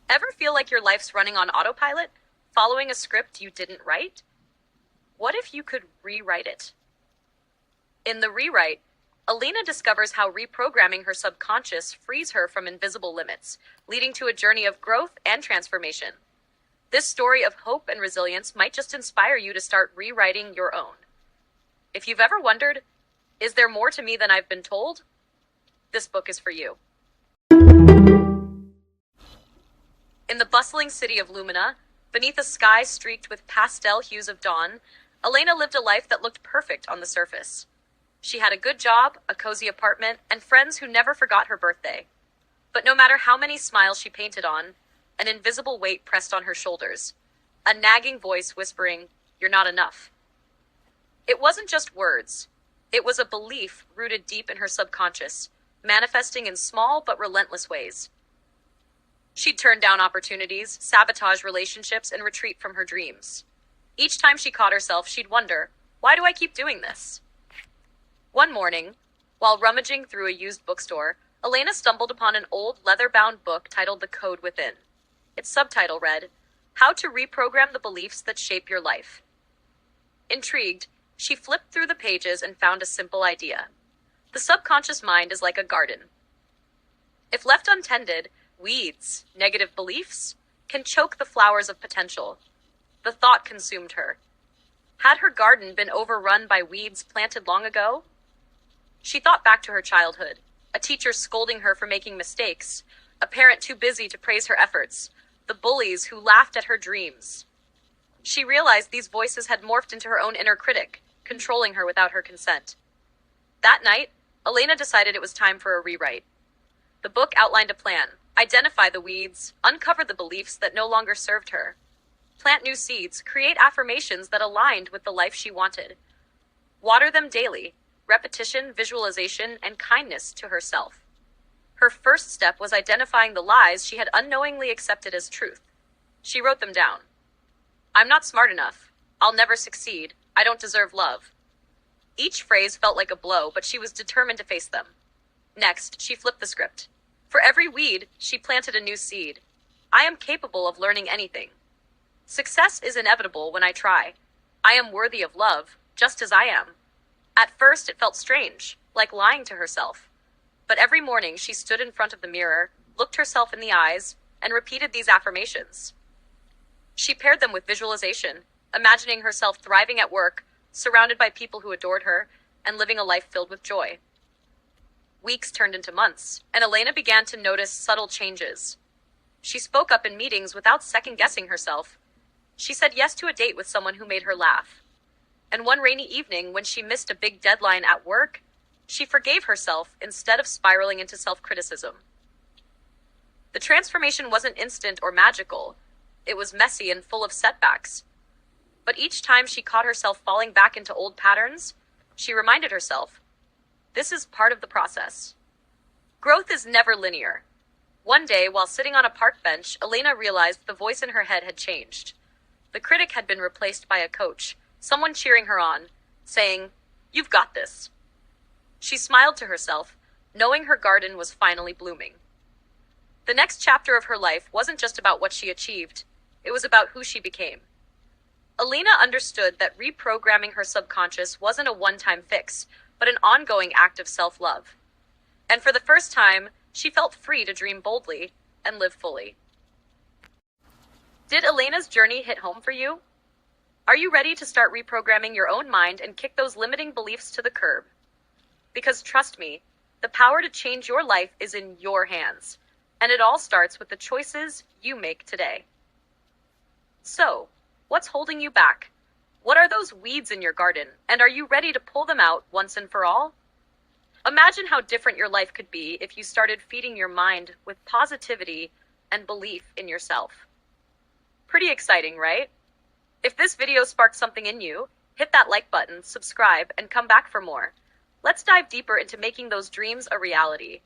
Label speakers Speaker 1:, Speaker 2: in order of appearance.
Speaker 1: Ever feel like your life's running on autopilot, following a script you didn't write? What if you could rewrite it? In the rewrite, Elena discovers how reprogramming her subconscious frees her from invisible limits, leading to a journey of growth and transformation. This story of hope and resilience might just inspire you to start rewriting your own. If you've ever wondered, is there more to me than I've been told? This book is for you. In the bustling city of Lumina, beneath a sky streaked with pastel hues of dawn, Elena lived a life that looked perfect on the surface. She had a good job, a cozy apartment, and friends who never forgot her birthday. But no matter how many smiles she painted on, an invisible weight pressed on her shoulders, a nagging voice whispering, "You're not enough." It wasn't just words. It was a belief rooted deep in her subconscious, manifesting in small but relentless ways. She'd turn down opportunities, sabotage relationships, and retreat from her dreams. Each time she caught herself, she'd wonder, why do I keep doing this? One morning, while rummaging through a used bookstore, Elena stumbled upon an old leather-bound book titled The Code Within. Its subtitle read, "How to Reprogram the Beliefs That Shape Your Life." Intrigued, she flipped through the pages and found a simple idea. The subconscious mind is like a garden. If left untended, weeds, negative beliefs, can choke the flowers of potential. The thought consumed her. Had her garden been overrun by weeds planted long ago? She thought back to her childhood, a teacher scolding her for making mistakes, a parent too busy to praise her efforts, the bullies who laughed at her dreams. She realized these voices had morphed into her own inner critic, controlling her without her consent. That night, Elena decided it was time for a rewrite. The book outlined a plan: identify the weeds, uncover the beliefs that no longer served her, plant new seeds, create affirmations that aligned with the life she wanted, water them daily, repetition, visualization, and kindness to herself. Her first step was identifying the lies she had unknowingly accepted as truth. She wrote them down. "I'm not smart enough. I'll never succeed. I don't deserve love." Each phrase felt like a blow, but she was determined to face them. Next, she flipped the script. For every weed, she planted a new seed. "I am capable of learning anything. Success is inevitable when I try. I am worthy of love, just as I am." At first, it felt strange, like lying to herself. But every morning, she stood in front of the mirror, looked herself in the eyes, and repeated these affirmations. She paired them with visualization, imagining herself thriving at work, surrounded by people who adored her, and living a life filled with joy. Weeks turned into months, and Elena began to notice subtle changes. She spoke up in meetings without second-guessing herself. She said yes to a date with someone who made her laugh. And one rainy evening, when she missed a big deadline at work, she forgave herself instead of spiraling into self-criticism. The transformation wasn't instant or magical. It was messy and full of setbacks. But each time she caught herself falling back into old patterns, she reminded herself, this is part of the process. Growth is never linear. One day, while sitting on a park bench, Elena realized the voice in her head had changed. The critic had been replaced by a coach, someone cheering her on, saying, "You've got this." She smiled to herself, knowing her garden was finally blooming. The next chapter of her life wasn't just about what she achieved, it was about who she became. Elena understood that reprogramming her subconscious wasn't a one-time fix, but an ongoing act of self-love. And for the first time, she felt free to dream boldly and live fully. Did Elena's journey hit home for you? Are you ready to start reprogramming your own mind and kick those limiting beliefs to the curb? Because trust me, the power to change your life is in your hands, and it all starts with the choices you make today. So, what's holding you back? What are those weeds in your garden, and are you ready to pull them out once and for all? Imagine how different your life could be if you started feeding your mind with positivity and belief in yourself. Pretty exciting, right? If this video sparked something in you, hit that like button, subscribe, and come back for more. Let's dive deeper into making those dreams a reality.